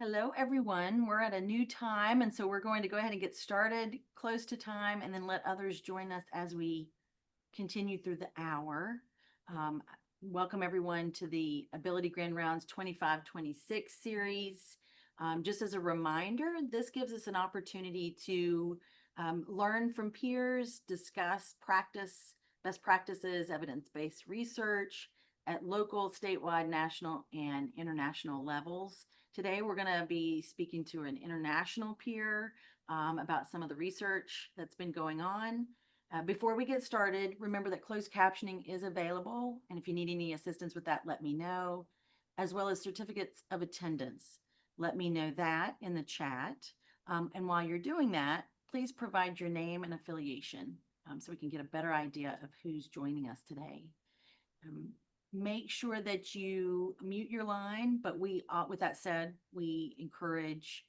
Hello, everyone. We're at a new time, and so we're going to go ahead and get started close to time and then let others join us as we continue through the hour. Welcome, everyone, to the Ability Grand Rounds 25-26 series. Just as a reminder, this gives us an opportunity to learn from peers, discuss best practices, evidence-based research at local, statewide, national, and international levels. Today, we're going to be speaking to an international peer about some of the research that's been going on. Before we get started, remember that closed captioning is available, and if you need any assistance with that, let me know, as well as certificates of attendance. Let me know that in the chat. And while you're doing that, please provide your name and affiliation so we can get a better idea of who's joining us today. Make sure that you mute your line, but with that said, we encourage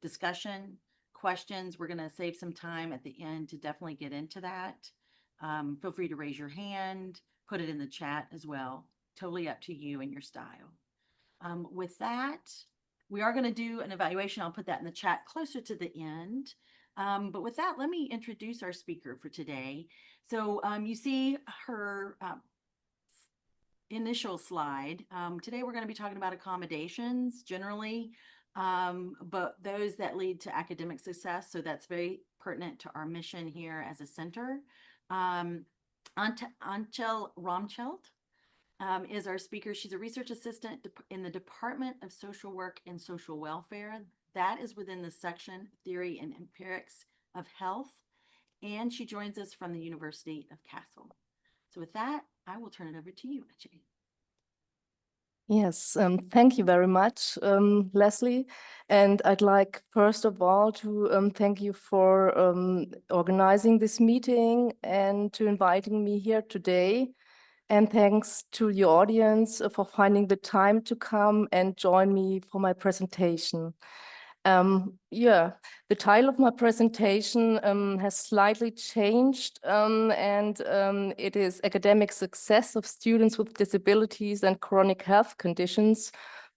discussion, questions. We're going to save some time at the end to definitely get into that. Feel free to raise your hand, put it in the chat as well. Totally up to you and your style. With that, we are going to do an evaluation. I'll put that in the chat closer to the end. But with that, let me introduce our speaker for today. So you see her initial slide. Today we're going to be talking about accommodations generally, but those that lead to academic success. So that's very pertinent to our mission here as a center. Antje Romhild is our speaker. She's a research assistant in the Department of Social Work and Social Welfare. That is within the section Theory and Empirics of Health. And she joins us from the University of Kassel. So with that, I will turn it over to you, Antje. Yes, thank you very much, Leslie. And I'd like, first of all, to thank you for organizing this meeting and to inviting me here today. And thanks to the audience for finding the time to come and join me for my presentation. The title of my presentation has slightly changed, and it is Academic Success of Students with Disabilities and Chronic Health Conditions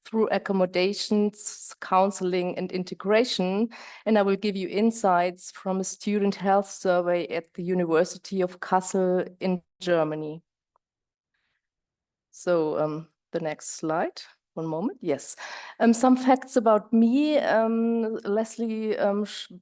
through Accommodations, Counseling and Integration. And I will give you insights from a student health survey at the University of Kassel in Germany. So the next slide. One moment. Yes. Some facts about me. Leslie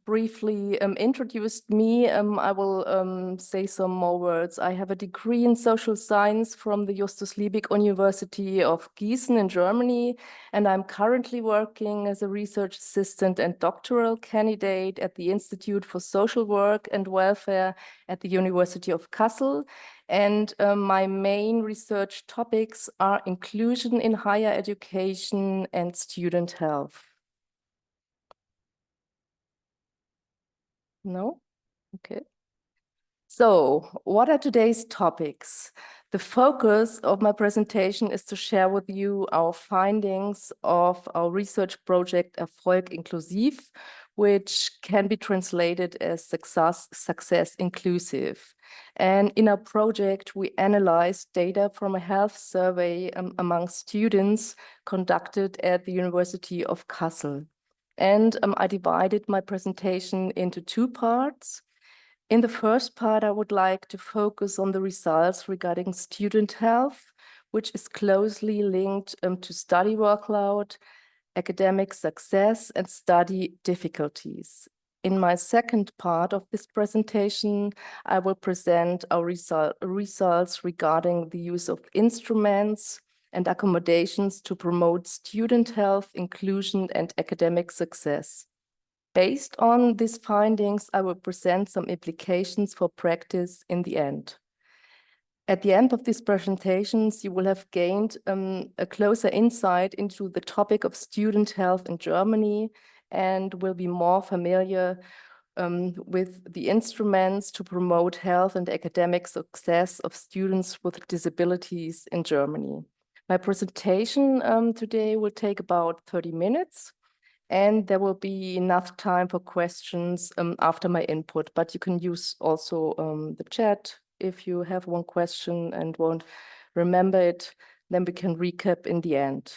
briefly introduced me. I will say some more words. I have a degree in social science from the Justus Liebig University of Gießen in Germany, and I'm currently working as a research assistant and doctoral candidate at the Institute for Social Work and Welfare at the University of Kassel. And my main research topics are inclusion in higher education and student health. No? Okay. So, what are today's topics? The focus of my presentation is to share with you our findings of our research project ErfolgInklusiv, which can be translated as success inclusive. And in our project, we analyzed data from a health survey among students conducted at the University of Kassel. And I divided my presentation into two parts. In the first part, I would like to focus on the results regarding student health, which is closely linked to study workload, academic success, and study difficulties. In my second part of this presentation, I will present our results regarding the use of instruments and accommodations to promote student health, inclusion, and academic success. Based on these findings, I will present some implications for practice in the end. At the end of these presentations, you will have gained a closer insight into the topic of student health in Germany and will be more familiar with the instruments to promote health and academic success of students with disabilities in Germany. My presentation today will take about 30 minutes. And there will be enough time for questions after my input, but you can use also the chat if you have one question and won't remember it, then we can recap in the end.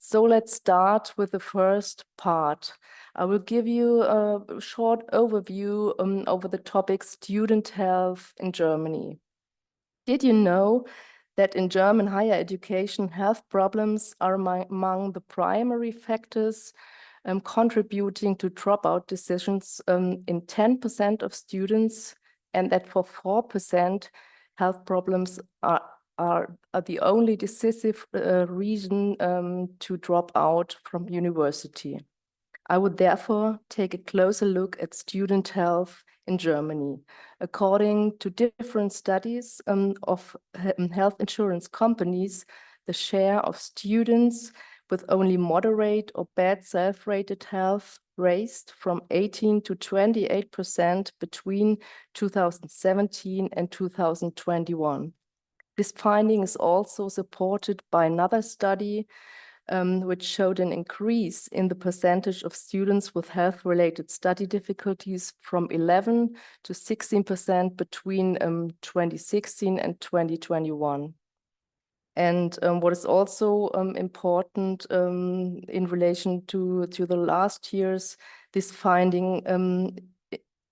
So let's start with the first part. I will give you a short overview over the topic student health in Germany. Did you know that in German higher education, health problems are among the primary factors contributing to dropout decisions in 10% of students, and that for 4%, health problems are the only decisive reason to drop out from university. I would therefore take a closer look at student health in Germany. According to different studies of health insurance companies, the share of students with only moderate or bad self-rated health raised from 18 to 28% between 2017 and 2021. This finding is also supported by another study which showed an increase in the percentage of students with health-related study difficulties from 11 to 16% between 2016 and 2021. And what is also important in relation to the last years, this finding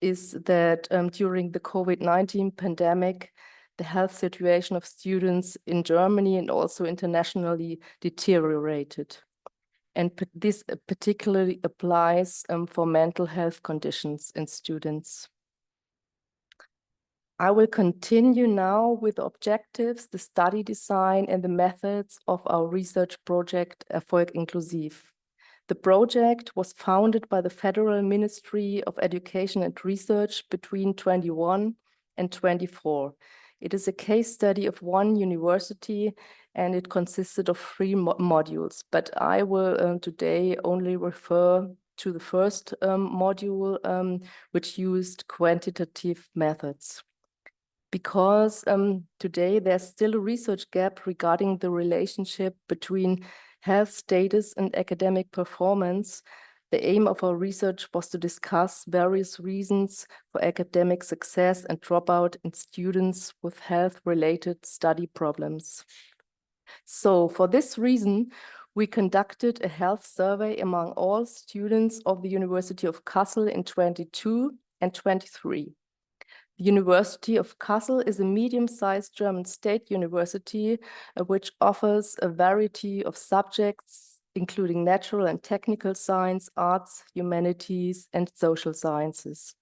is that during the COVID-19 pandemic, the health situation of students in Germany and also internationally deteriorated. And this particularly applies for mental health conditions in students. I will continue now with the objectives, the study design, and the methods of our research project, ErfolgInklusiv. The project was founded by the Federal Ministry of Education and Research between 21 and 24. It is a case study of one university, and it consisted of 3 modules, but I will today only refer to the first module, which used quantitative methods. Because today there's still a research gap regarding the relationship between health status and academic performance, the aim of our research was to discuss various reasons for academic success and dropout in students with health-related study problems. So for this reason, we conducted a health survey among all students of the University of Kassel in 22 and 23. The University of Kassel is a medium-sized German state university which offers a variety of subjects, including natural and technical science, arts, humanities, and social sciences.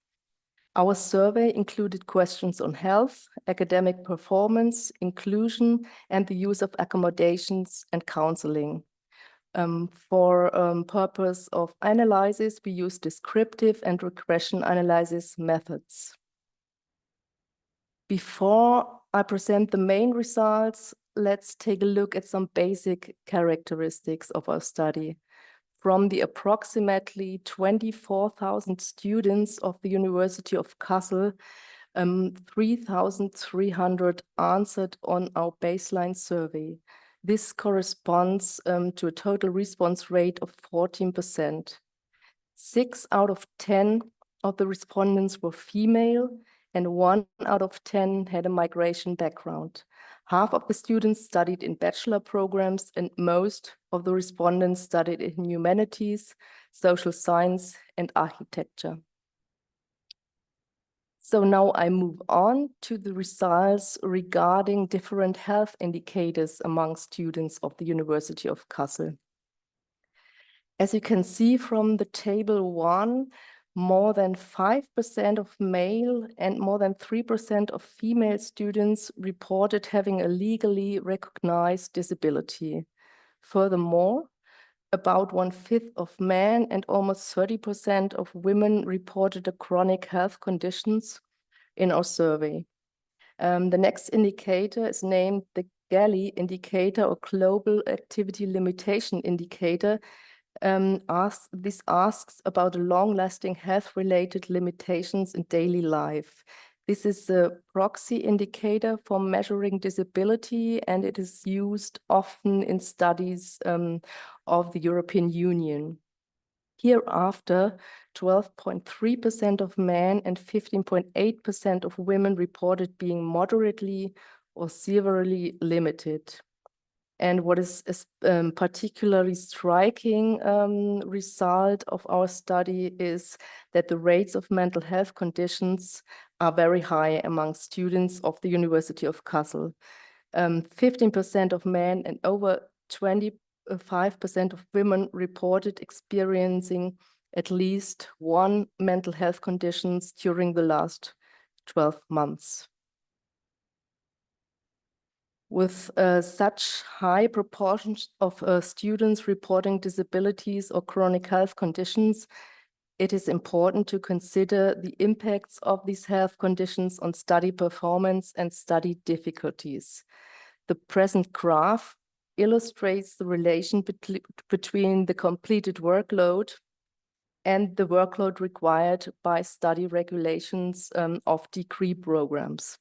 Our survey included questions on health, academic performance, inclusion, and the use of accommodations and counseling. For purpose of analysis, we use descriptive and regression analysis methods. Before I present the main results, let's take a look at some basic characteristics of our study. From the approximately 24,000 students of the University of Kassel, 3,300 answered on our baseline survey. This corresponds to a total response rate of 14%. 6 out of 10 of the respondents were female, and 1 out of 10 had a migration background. Half of the students studied in bachelor programs, and most of the respondents studied in humanities, social science, and architecture. So now I move on to the results regarding different health indicators among students of the University of Kassel. As you can see from the table 1, more than 5% of male and more than 3% of female students reported having a legally recognized disability. Furthermore, about 1/5 of men and almost 30% of women reported a chronic health conditions in our survey. The next indicator is named the GALI indicator, or Global Activity Limitation Indicator. This asks about long-lasting health-related limitations in daily life. This is a proxy indicator for measuring disability, and it is used often in studies of the European Union. Hereafter, 12.3% of men and 15.8% of women reported being moderately or severely limited. And what is particularly striking result of our study is that the rates of mental health conditions are very high among students of the University of Kassel. 15% of men and over 25% of women reported experiencing at least one mental health conditions during the last 12 months. With such high proportions of students reporting disabilities or chronic health conditions, it is important to consider the impacts of these health conditions on study performance and study difficulties. The present graph illustrates the relation between the completed workload and the workload required by study regulations of degree programs.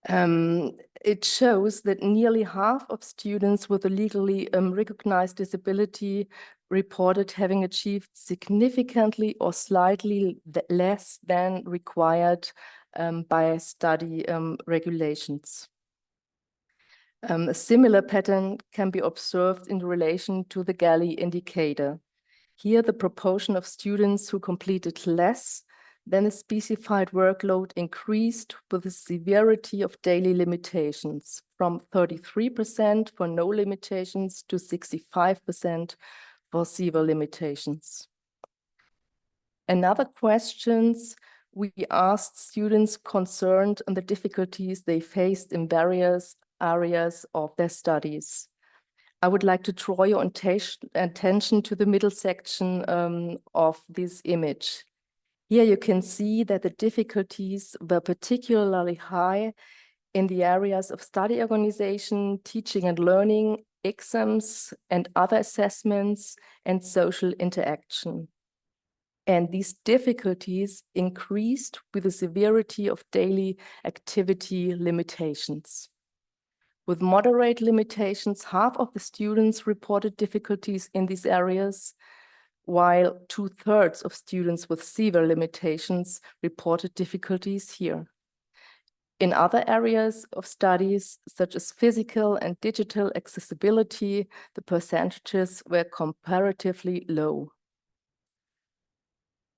It shows that nearly half of students with a legally recognized disability reported having achieved significantly or slightly less than required by study regulations. A similar pattern can be observed in relation to the Galley indicator. Here, the proportion of students who completed less than a specified workload increased with the severity of daily limitations from 33% for no limitations to 65% for severe limitations. Another questions we asked students concerned on the difficulties they faced in various areas of their studies. I would like to draw your attention to the middle section of this image. Here you can see that the difficulties were particularly high in the areas of study organization, teaching and learning, exams and other assessments, and social interaction. And these difficulties increased with the severity of daily activity limitations. With moderate limitations, half of the students reported difficulties in these areas, while 2/3 of students with severe limitations reported difficulties here. In other areas of studies, such as physical and digital accessibility, the percentages were comparatively low.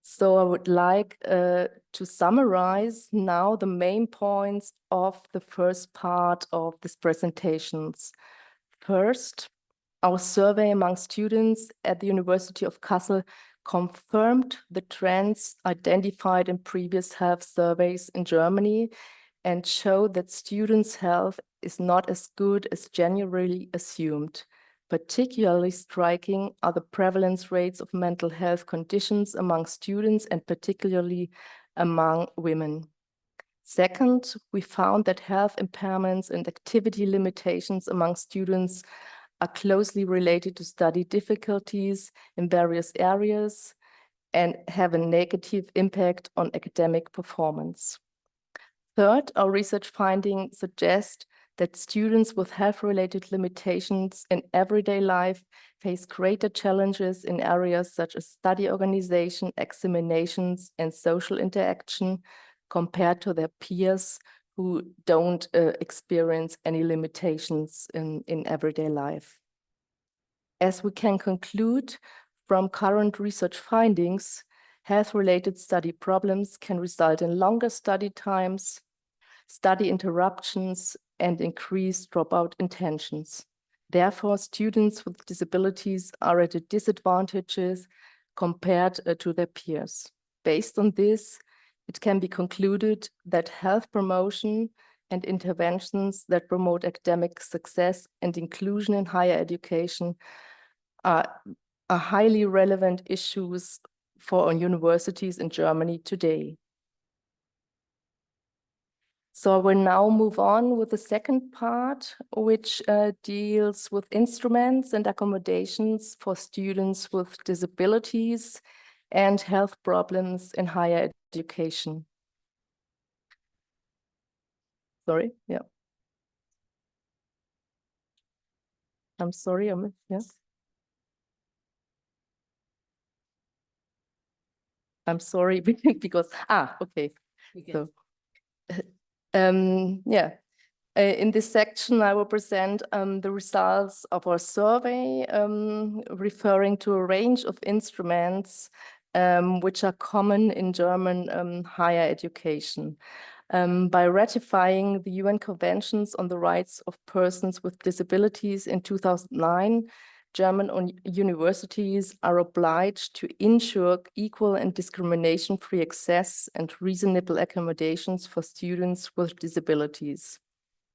So I would like to summarize now the main points of the first part of these presentations. First, our survey among students at the University of Kassel confirmed the trends identified in previous health surveys in Germany and showed that students' health is not as good as generally assumed. Particularly striking are the prevalence rates of mental health conditions among students and particularly among women. Second, we found that health impairments and activity limitations among students are closely related to study difficulties in various areas and have a negative impact on academic performance. Third, our research findings suggest that students with health-related limitations in everyday life face greater challenges in areas such as study organization, examinations, and social interaction compared to their peers who don't experience any limitations in everyday life. As we can conclude from current research findings, health-related study problems can result in longer study times, study interruptions, and increased dropout intentions. Therefore, students with disabilities are at a disadvantage compared to their peers. Based on this, it can be concluded that health promotion and interventions that promote academic success and inclusion in higher education are highly relevant issues for universities in Germany today. So I will now move on with the second part, which deals with instruments and accommodations for students with disabilities and health problems in higher education. Sorry, yeah. I'm sorry, yes. I'm sorry because, okay. So, yeah. In this section, I will present the results of our survey, referring to a range of instruments which are common in German higher education. By ratifying the UN Conventions on the Rights of Persons with Disabilities in 2009, German universities are obliged to ensure equal and discrimination-free access and reasonable accommodations for students with disabilities.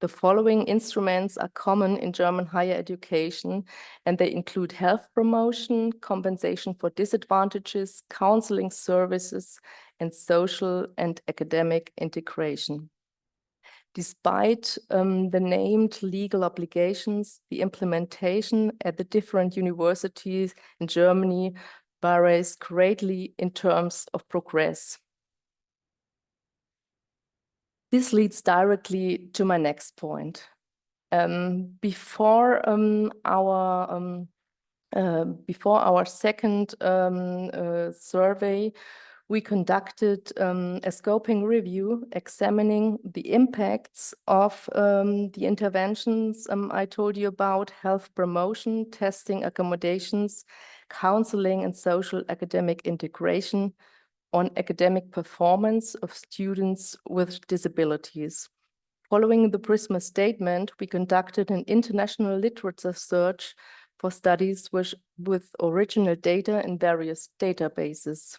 The following instruments are common in German higher education, and they include health promotion, compensation for disadvantages, counseling services, and social and academic integration. Despite the named legal obligations, the implementation at the different universities in Germany varies greatly in terms of progress. This leads directly to my next point. Before our second survey, we conducted a scoping review examining the impacts of the interventions I told you about: health promotion, testing, accommodations, counseling, and social academic integration on academic performance of students with disabilities. Following the PRISMA statement, we conducted an international literature search for studies with original data in various databases.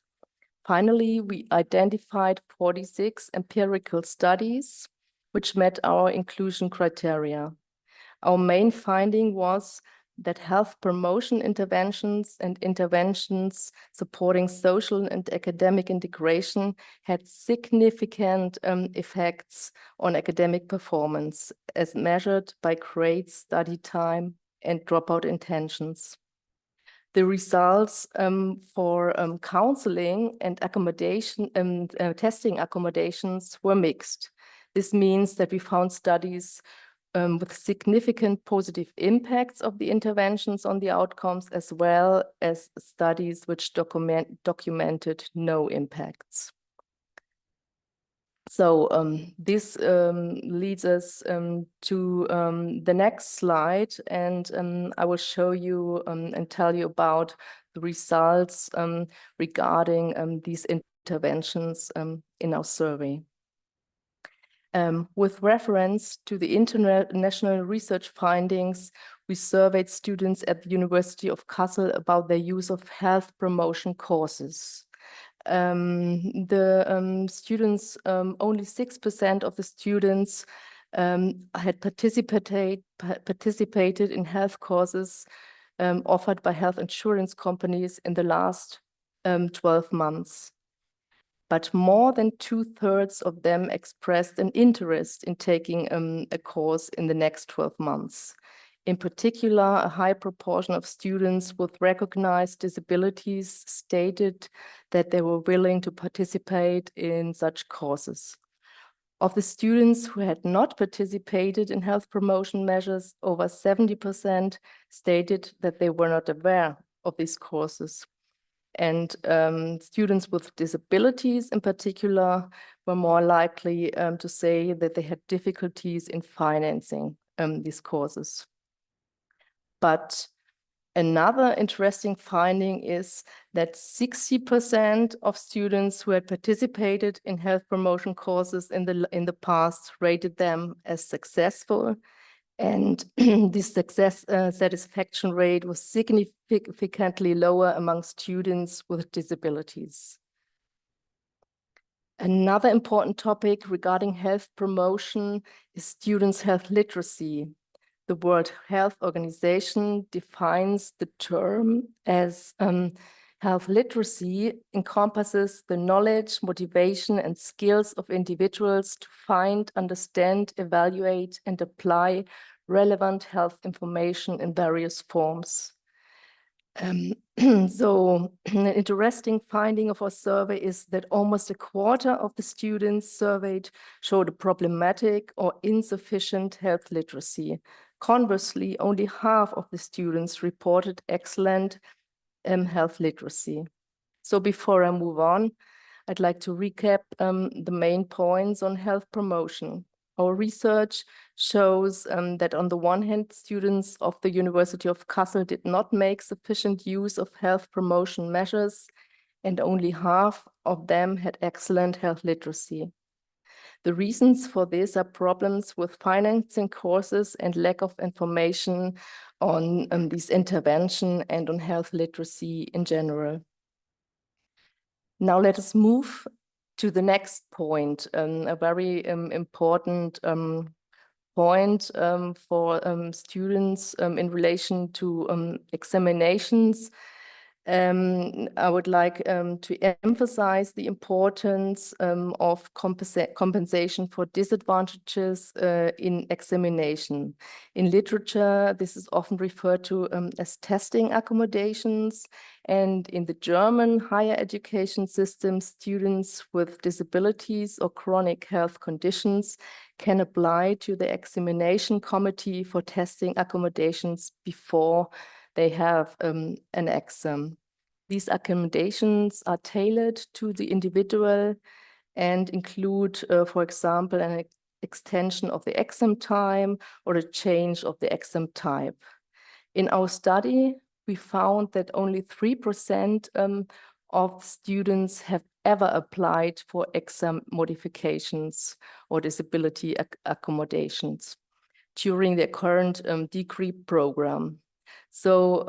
Finally, we identified 46 empirical studies which met our inclusion criteria. Our main finding was that health promotion interventions and interventions supporting social and academic integration had significant effects on academic performance as measured by grades, study time, and dropout intentions. The results for counseling and accommodation testing accommodations were mixed. This means that we found studies with significant positive impacts of the interventions on the outcomes, as well as studies which documented no impacts. So this leads us to the next slide, and I will show you and tell you about the results regarding these interventions in our survey. With reference to the international research findings, we surveyed students at the University of Kassel about their use of health promotion courses. The students, only 6% of the students had participated in health courses offered by health insurance companies in the last 12 months. But more than 2/3 of them expressed an interest in taking a course in the next 12 months. In particular, a high proportion of students with recognized disabilities stated that they were willing to participate in such courses. Of the students who had not participated in health promotion measures, over 70% stated that they were not aware of these courses. And students with disabilities in particular were more likely to say that they had difficulties in financing these courses. But another interesting finding is that 60% of students who had participated in health promotion courses in the past rated them as successful. And this satisfaction rate was significantly lower among students with disabilities. Another important topic regarding health promotion is students' health literacy. The World Health Organization defines the term as health literacy encompasses the knowledge, motivation, and skills of individuals to find, understand, evaluate, and apply relevant health information in various forms. So an interesting finding of our survey is that almost a quarter of the students surveyed showed a problematic or insufficient health literacy. Conversely, only half of the students reported excellent health literacy. So before I move on, I'd like to recap the main points on health promotion. Our research shows that on the one hand, students of the University of Kassel did not make sufficient use of health promotion measures, and only half of them had excellent health literacy. The reasons for this are problems with financing courses and lack of information on this intervention and on health literacy in general. Now let us move to the next point, a very important point for students in relation to examinations. I would like to emphasize the importance of compensation for disadvantages in examination. In literature, this is often referred to as testing accommodations, and in the German higher education system, students with disabilities or chronic health conditions can apply to the examination committee for testing accommodations before they have an exam. These accommodations are tailored to the individual and include, for example, an extension of the exam time or a change of the exam type. In our study, we found that only 3% of students have ever applied for exam modifications or disability accommodations during their current degree program. So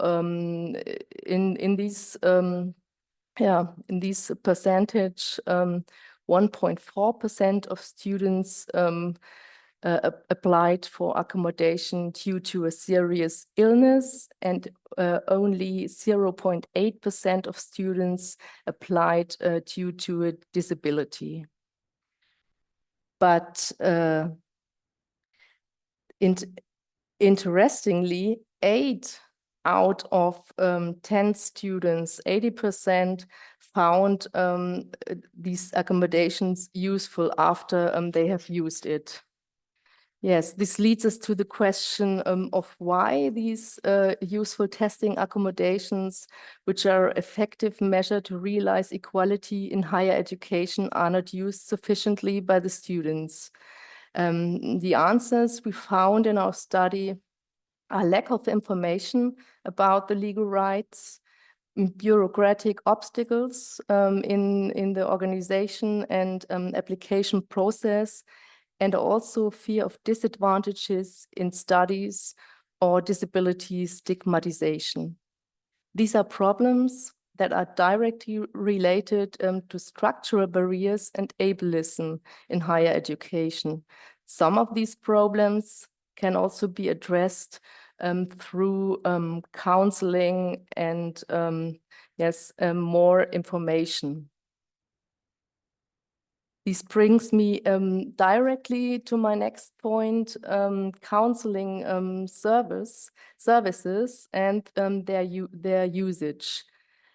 in these percentage, 1.4% of students applied for accommodation due to a serious illness, and only 0.8% of students applied due to a disability. But interestingly, 8 out of 10 students, 80%, found these accommodations useful after they have used it. Yes, this leads us to the question of why these useful testing accommodations, which are an effective measure to realize equality in higher education, are not used sufficiently by the students. The answers we found in our study are lack of information about the legal rights, bureaucratic obstacles in the organization and application process, and also fear of disadvantages in studies or disability stigmatization. These are problems that are directly related to structural barriers and ableism in higher education. Some of these problems can also be addressed through counseling and more information. This brings me directly to my next point, counseling services and their usage.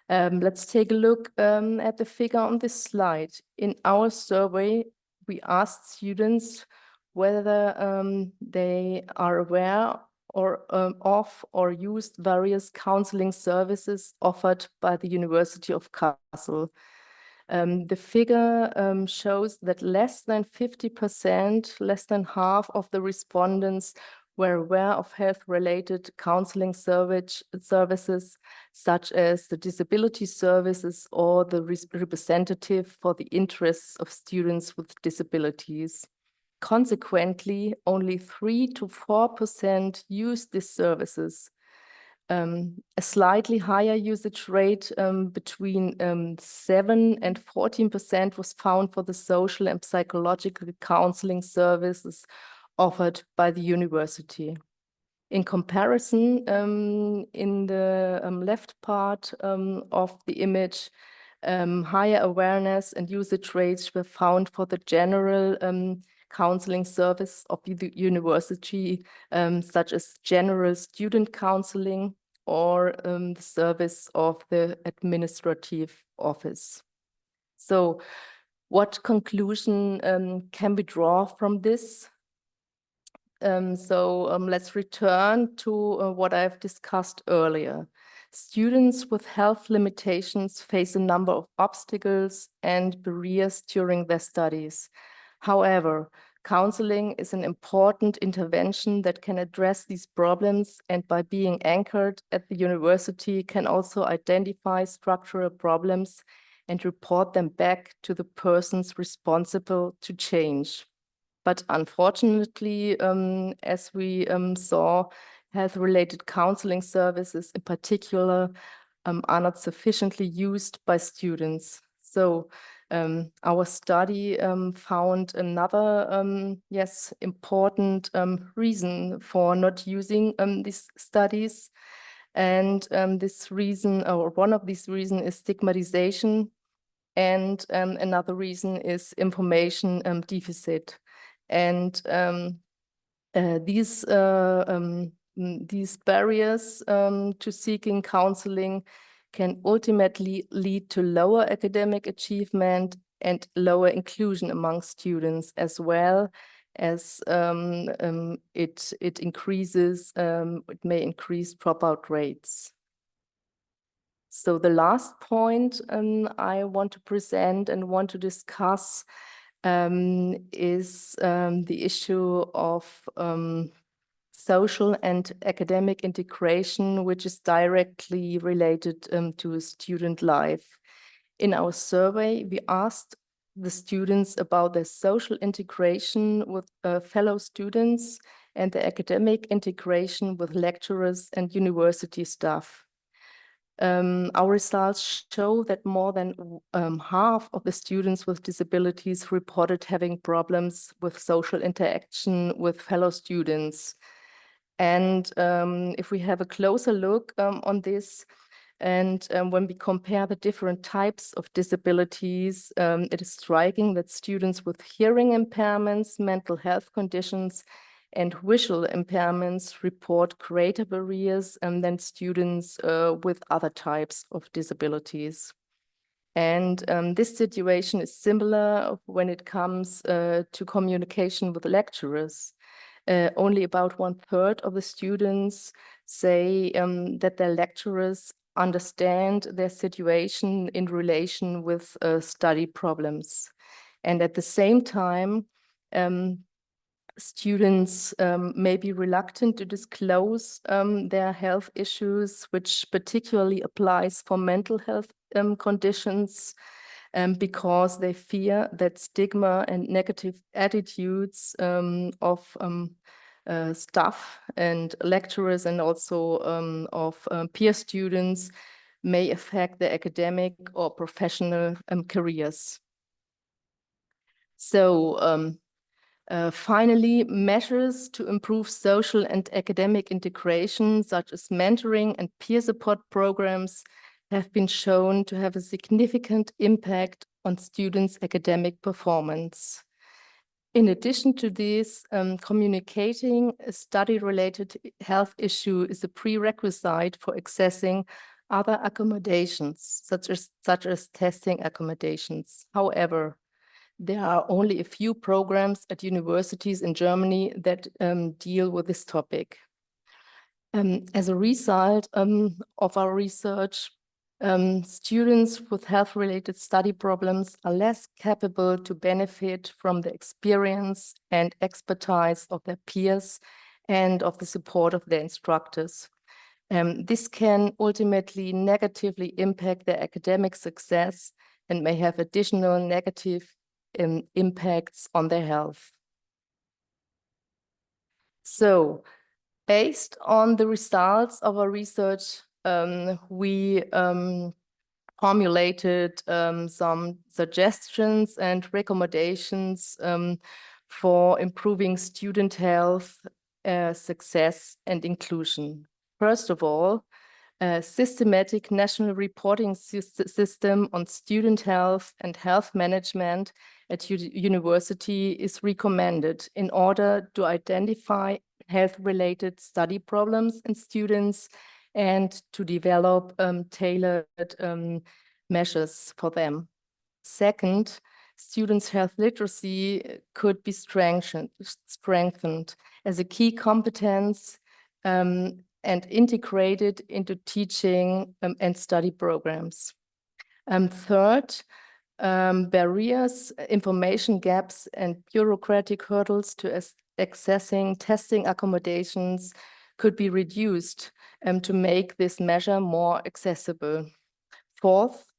Let's take a look at the figure on this slide. In our survey, we asked students whether they are aware of or used various counseling services offered by the University of Kassel. The figure shows that less than 50%, less than half of the respondents were aware of health-related counseling services, such as the disability services or the representative for the interests of students with disabilities. Consequently, only 3 to 4% used these services. A slightly higher usage rate between 7 and 14% was found for the social and psychological counseling services offered by the university. In comparison, in the left part of the image, higher awareness and usage rates were found for the general counseling service of the university, such as general student counseling or the service of the administrative office. So what conclusion can we draw from this? Let's return to what I've discussed earlier. Students with health limitations face a number of obstacles and barriers during their studies. However, counseling is an important intervention that can address these problems, and by being anchored at the university can also identify structural problems and report them back to the persons responsible to change. But unfortunately, as we saw, health-related counseling services in particular are not sufficiently used by students. So our study found another, important reason for not using these studies. And this reason, or one of these reasons, is stigmatization. And another reason is information deficit. And these barriers to seeking counseling can ultimately lead to lower academic achievement and lower inclusion among students, as well as it may increase dropout rates. So the last point I want to present and want to discuss is the issue of social and academic integration, which is directly related to student life. In our survey, we asked the students about their social integration with fellow students and their academic integration with lecturers and university staff. Our results show that more than half of the students with disabilities reported having problems with social interaction with fellow students. And if we have a closer look on this, and when we compare the different types of disabilities, it is striking that students with hearing impairments, mental health conditions, and visual impairments report greater barriers than students with other types of disabilities. And this situation is similar when it comes to communication with lecturers. Only about 1/3 of the students say that their lecturers understand their situation in relation with study problems. And at the same time, students may be reluctant to disclose their health issues, which particularly applies for mental health conditions, because they fear that stigma and negative attitudes of staff and lecturers and also of peer students may affect their academic or professional careers. So finally, measures to improve social and academic integration, such as mentoring and peer support programs, have been shown to have a significant impact on students' academic performance. In addition to this, communicating a study-related health issue is a prerequisite for accessing other accommodations, such as testing accommodations. However, there are only a few programs at universities in Germany that deal with this topic. As a result of our research, students with health-related study problems are less capable to benefit from the experience and expertise of their peers and of the support of their instructors. This can ultimately negatively impact their academic success and may have additional negative impacts on their health. So, based on the results of our research, we formulated some suggestions and recommendations for improving student health, success, and inclusion. First of all, a systematic national reporting system on student health and health management at university is recommended in order to identify health-related study problems in students and to develop tailored measures for them. Second, students' health literacy could be strengthened as a key competence and integrated into teaching and study programs. Third, Barriers, information gaps, and bureaucratic hurdles to accessing testing accommodations could be reduced to make this measure more accessible. Fourth,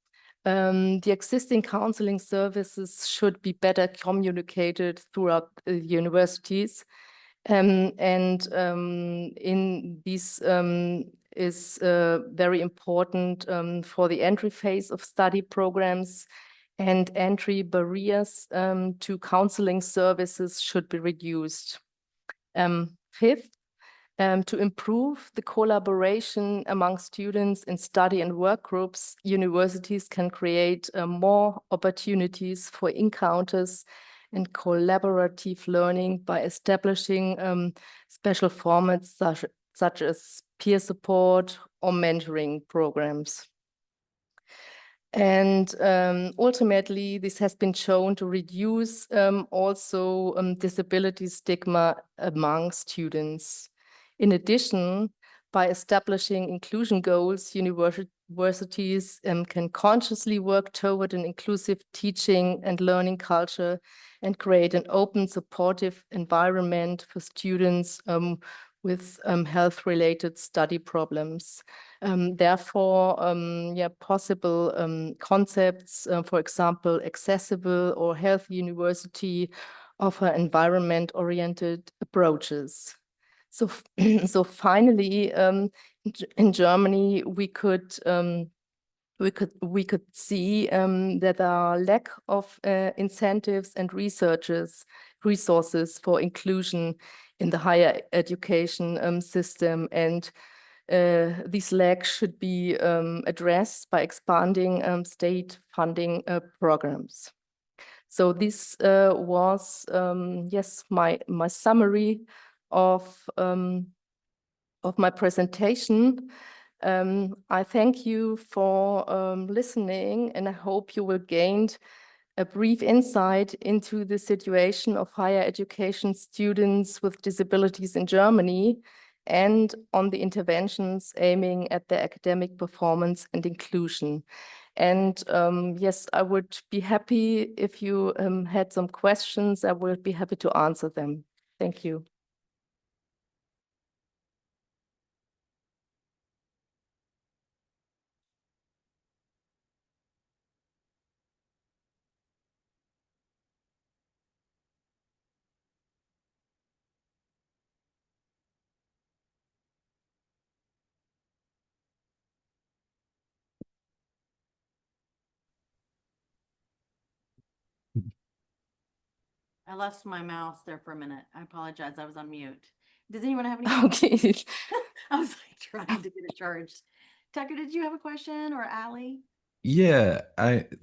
the existing counseling services should be better communicated throughout the universities. In this is very important for the entry phase of study programs, and entry barriers to counseling services should be reduced. Fifth, to improve the collaboration among students in study and work groups, universities can create more opportunities for encounters and collaborative learning by establishing special formats such as peer support or mentoring programs. And ultimately, this has been shown to reduce also disability stigma among students. In addition, by establishing inclusion goals, universities can consciously work toward an inclusive teaching and learning culture and create an open, supportive environment for students with health-related study problems. Therefore, possible concepts, for example, accessible or healthy university, offer environment-oriented approaches. So, so finally, in Germany, we could see that there are lack of incentives and resources for inclusion in the higher education system, and these lacks should be addressed by expanding state funding programs. So this was yes, my summary of my presentation. I thank you for listening, and I hope you will gain a brief insight into the situation of higher education students with disabilities in Germany and on the interventions aiming at their academic performance and inclusion. And yes, I would be happy if you had some questions. I would be happy to answer them. Thank you. I lost my mouse there for a minute. I apologize. I was on mute. Does anyone have any? Okay. I was like trying to get it charged. Tucker, did you have a question, or Allie? Yeah,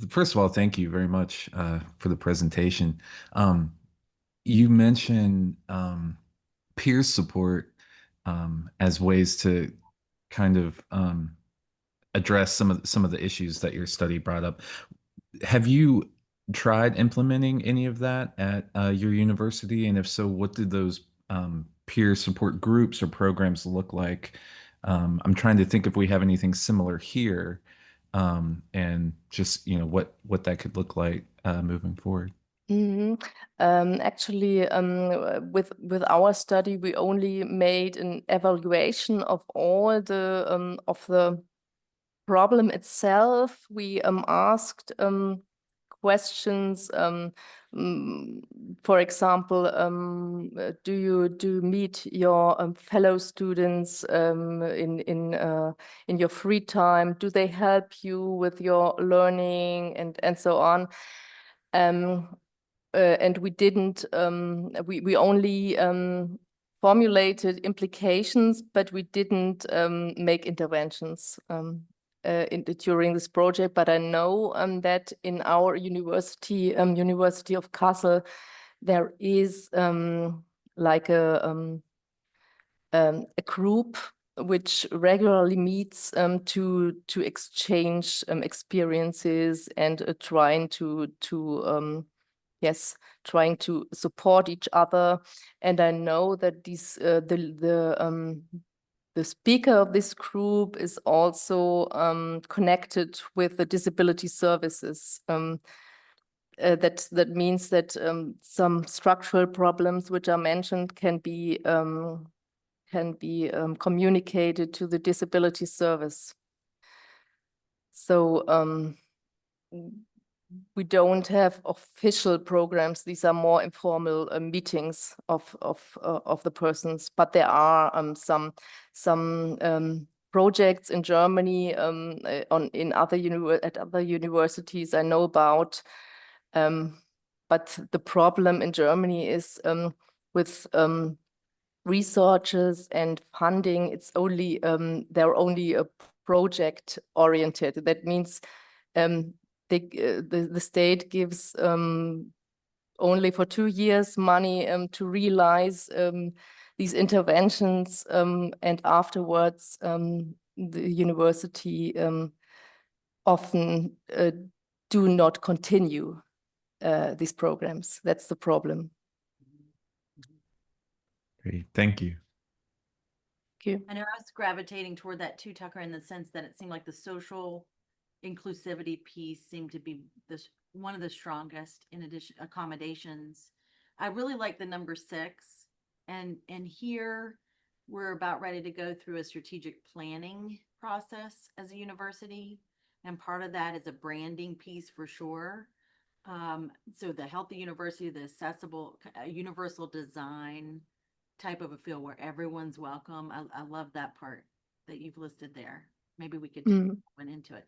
first of all, thank you very much for the presentation. You mentioned peer support as ways to kind of address some of the issues that your study brought up. Have you tried implementing any of that at your university? And if so, what did those peer support groups or programs look like? I'm trying to think if we have anything similar here, and just what that could look like moving forward. Actually, with our study, we only made an evaluation of all the problem itself. We asked questions. For example, do you meet your fellow students in your free time? Do they help you with your learning and so on? And we didn't. We only formulated implications, but we didn't make interventions during this project. But I know that in our university, University of Kassel, there is like a group which regularly meets to exchange experiences and trying to support each other. And I know that these the speaker of this group is also connected with the disability services. that means that some structural problems which are mentioned can be communicated to the disability service. So we don't have official programs. These are more informal meetings of the persons, but there are some projects in Germany at other universities I know about. But the problem in Germany is with researches and funding. It's only they're only project oriented. That means the state gives only for 2 years money to realize these interventions, and afterwards the university often do not continue these programs. That's the problem. Great, thank you. Thank you. I know I was gravitating toward that too, Tucker, in the sense that it seemed like the social inclusivity piece seemed to be one of the strongest. In addition, accommodations. I really like the number 6, and here we're about ready to go through a strategic planning process as a university, and part of that is a branding piece for sure. So the healthy university, the accessible, universal design type of a feel where everyone's welcome. I love that part that you've listed there. Maybe we could went into it.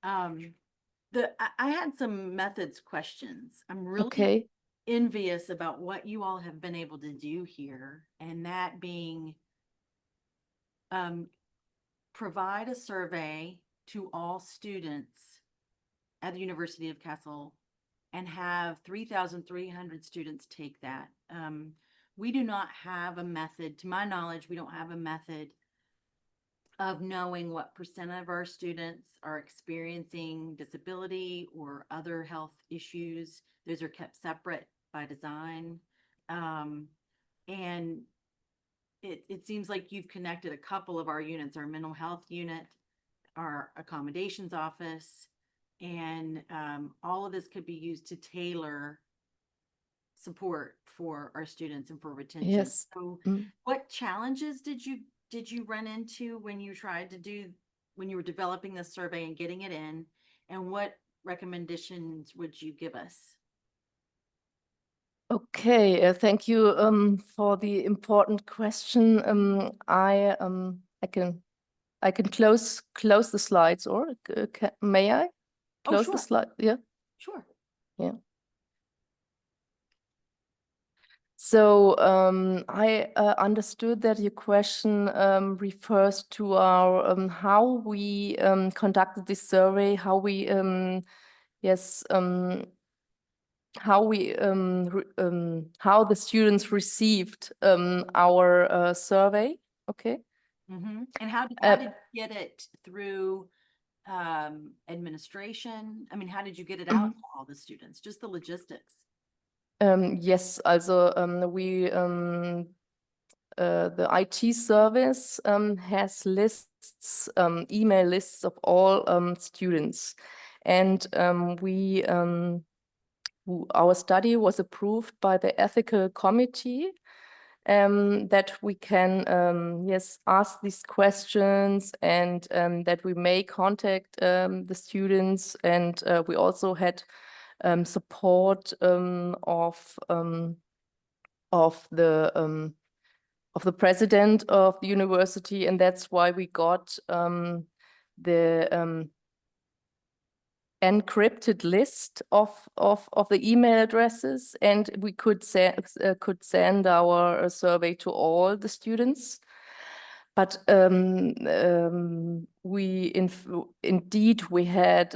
I had some methods questions. I'm really envious about what you all have been able to do here, and that being provide a survey to all students at the University of Kassel and have 3,300 students take that. We do not have a method, to my knowledge, we don't have a method of knowing what % of our students are experiencing disability or other health issues. Those are kept separate by design. And it seems like you've connected a couple of our units, our mental health unit, our accommodations office, and all of this could be used to tailor support for our students and for retention. Yes. So what challenges did you run into when you were developing this survey and getting it in, and what recommendations would you give us? Okay, thank you for the important question. I can close the slides, or may I close the slide? Yeah. Sure. Yeah. So I understood that your question refers to our how we conducted this survey, how we how the students received our survey. Okay. And how did you get it through administration? I mean, how did you get it out to all the students? Just the logistics. Yes, also the IT service has lists, email lists of all students, and our study was approved by the ethical committee, that we can ask these questions, and that we may contact the students, and we also had support of the president of the university, and that's why we got the encrypted list of the email addresses, and we could send our survey to all the students. But indeed we had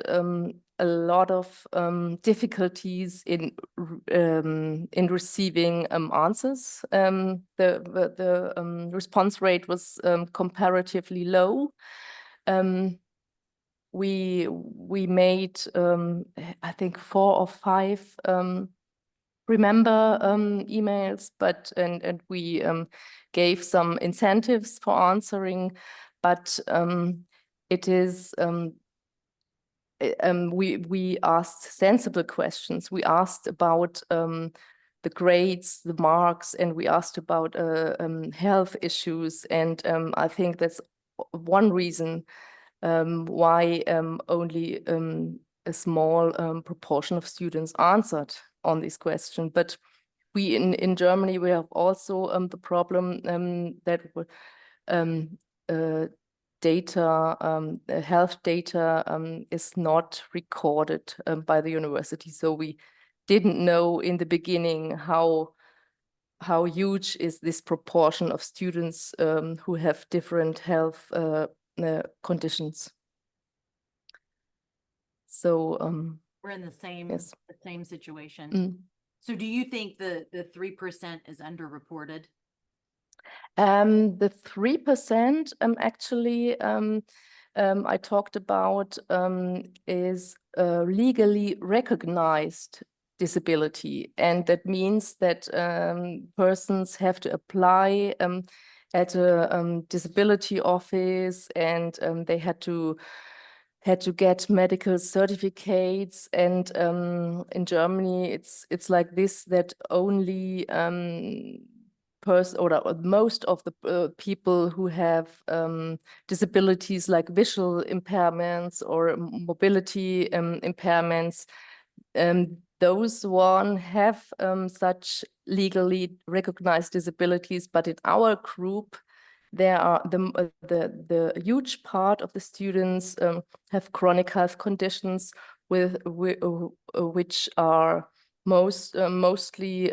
a lot of difficulties in receiving answers. The response rate was comparatively low. We made I think 4 or 5 remember emails, but and we gave some incentives for answering, but it is we asked sensible questions. We asked about the grades, the marks, and we asked about health issues. And I think that's one reason why only a small proportion of students answered on this question. But we in Germany, we have also the problem that data, health data is not recorded by the university. So we didn't know in the beginning how huge is this proportion of students who have different health conditions. So We're in the same yes. situation. Mm. So do you think the 3% is underreported? The 3% actually I talked about is legally recognized disability, and that means that persons have to apply at a disability office, and they had to get medical certificates. And in Germany, it's like this, that only or most of the people who have disabilities like visual impairments or mobility impairments, those one have such legally recognized disabilities. But in our group, there are the huge part of the students have chronic health conditions which are mostly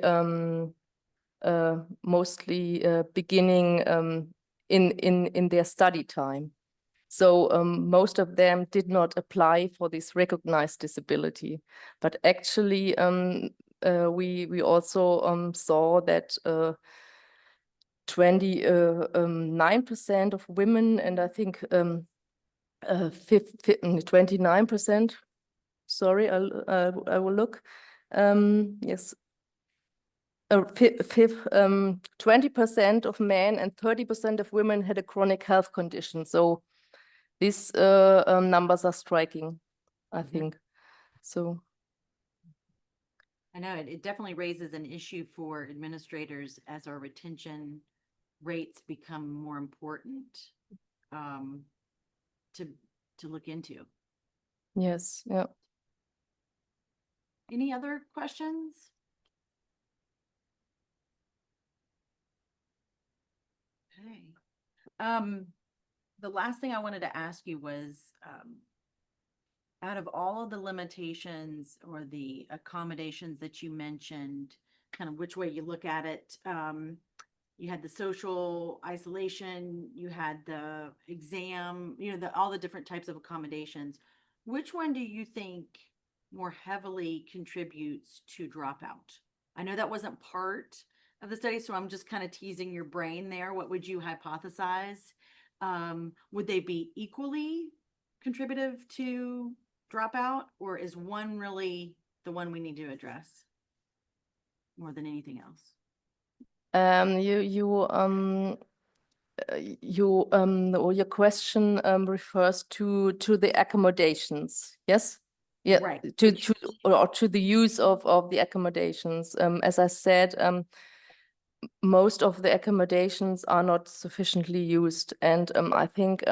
beginning in their study time. So most of them did not apply for this recognized disability. But actually, we also saw that 29% of women, and I think 29%. Sorry, I will look. Yes. 20% of men and 30% of women had a chronic health condition. So these numbers are striking, I think. So I know it definitely raises an issue for administrators as our retention rates become more important to look into. yes, yeah. Any other questions? Okay. The last thing I wanted to ask you was, out of all of the limitations or the accommodations that you mentioned, kind of which way you look at it, you had the social isolation, you had the exam, all the different types of accommodations. Which one do you think more heavily contributes to dropout? I know that wasn't part of the study, so I'm just kind of teasing your brain there. What would you hypothesize? Would they be equally contributive to dropout, or is one really the one we need to address more than anything else? Your question refers to the accommodations, yes? Yeah, Right. to the use of the accommodations. As I said, most of the accommodations are not sufficiently used, and I think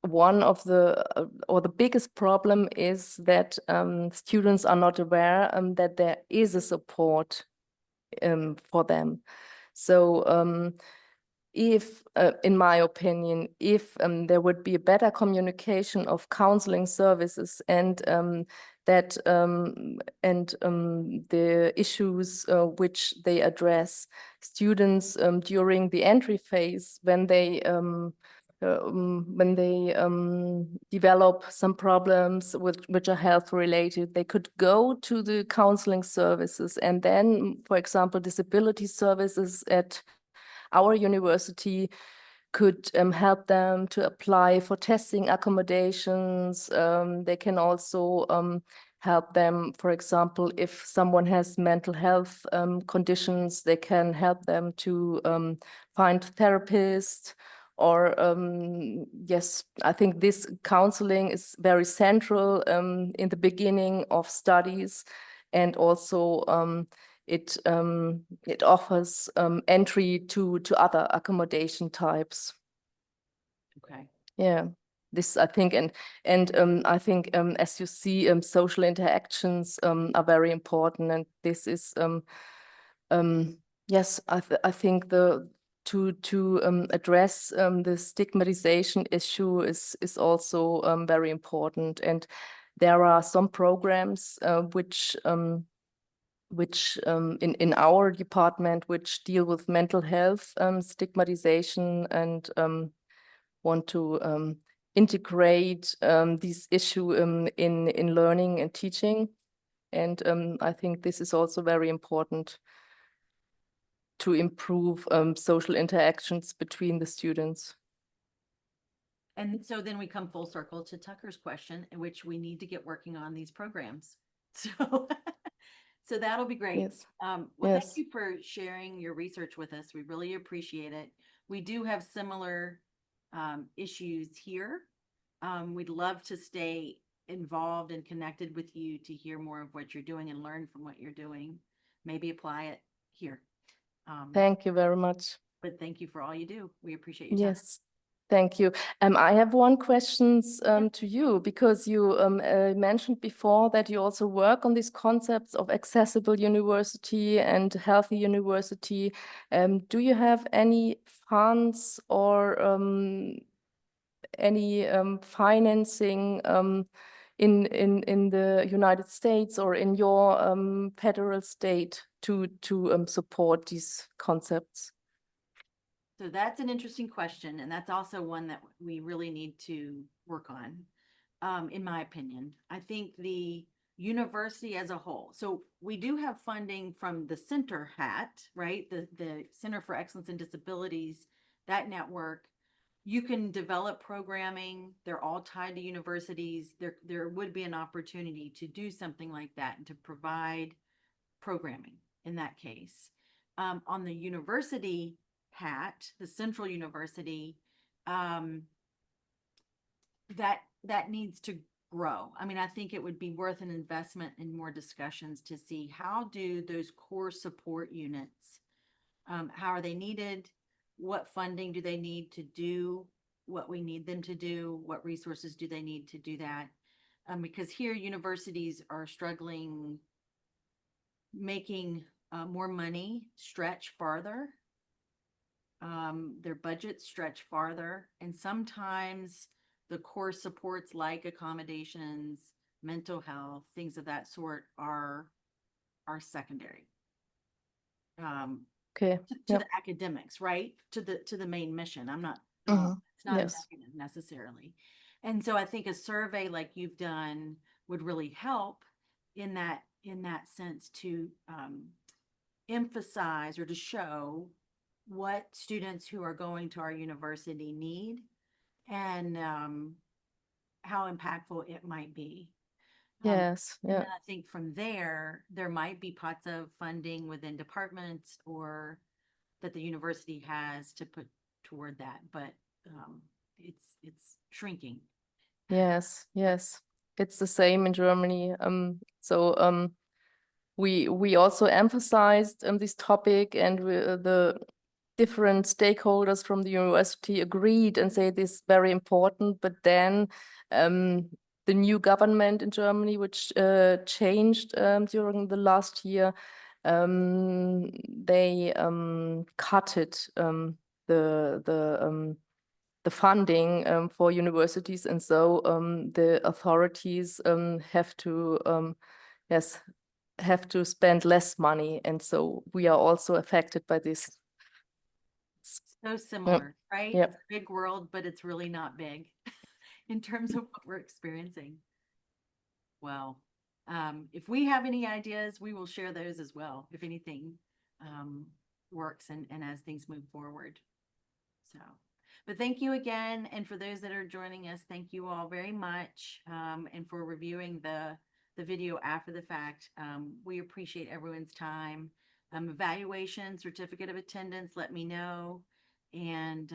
one of the or the biggest problem is that students are not aware that there is a support for them. So if, in my opinion, if there would be a better communication of counseling services and the issues which they address students during the entry phase, when they develop some problems which are health related, they could go to the counseling services, and then, for example, disability services at our university could help them to apply for testing accommodations. They can also help them, for example, if someone has mental health conditions, they can help them to find therapists, or yes, I think this counseling is very central in the beginning of studies, and also it offers entry to other accommodation types. Okay. Yeah, this I think, and I think as you see, social interactions are very important, and this is yes, I think to address the stigmatization issue is also very important, and there are some programs which in our department which deal with mental health stigmatization, and want to integrate this issue in learning and teaching. And I think this is also very important to improve social interactions between the students. And so then we come full circle to Tucker's question, in which we need to get working on these programs. So, so that'll be great. Yes. Well, thank Yes. you for sharing your research with us. We really appreciate it. We do have similar issues here. We'd love to stay involved and connected with you to hear more of what you're doing and learn from what you're doing. Maybe apply it here. Thank you very much. But thank you for all you do. We appreciate your time. Yes. Thank you. I have one question to you, because you mentioned before that you also work on these concepts of accessible university and healthy university. Do you have any funds or any financing in the United States or in your federal state to support these concepts? So that's an interesting question, and that's also one that we really need to work on, in my opinion. I think the university as a whole. So we do have funding from the Center hat, right? The Center for Excellence in Disabilities, that network. You can develop programming. They're all tied to universities. There would be an opportunity to do something like that and to provide programming in that case. On the university hat, the Central University, that needs to grow. I mean, I think it would be worth an investment in more discussions to see how do those core support units, how are they needed? What funding do they need to do what we need them to do? What resources do they need to do that? Because here universities are struggling making more money stretch farther. Their budgets stretch farther, and sometimes the core supports like accommodations, mental health, things of that sort are secondary. Okay. To the academics, right? To the main mission. I'm not, it's not Yes. negative necessarily. And so I think a survey like you've done would really help in that sense to emphasize or to show what students who are going to our university need and how impactful it might be. Yes. And Yeah. then I think from there might be pots of funding within departments or that the university has to put toward that, but it's shrinking. Yes. Yes. It's the same in Germany. So we also emphasized this topic, and the different stakeholders from the university agreed and say this is very important. But then the new government in Germany, which changed during the last year, they cutted the funding for universities, and so the authorities have to yes, have to spend less money, and so we are also affected by this. So similar, right? Yeah. It's a big world, but it's really not big in terms of what we're experiencing. Well, if we have any ideas, we will share those as well, if anything works and as things move forward. So, but thank you again. And for those that are joining us, thank you all very much. And for reviewing the video after the fact. We appreciate everyone's time. Evaluation, certificate of attendance, let me know. And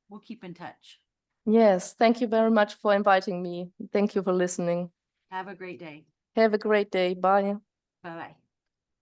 we'll keep in touch. Yes, thank you very much for inviting me. Thank you for listening. Have a great day. Have a great day. Bye. Bye-bye.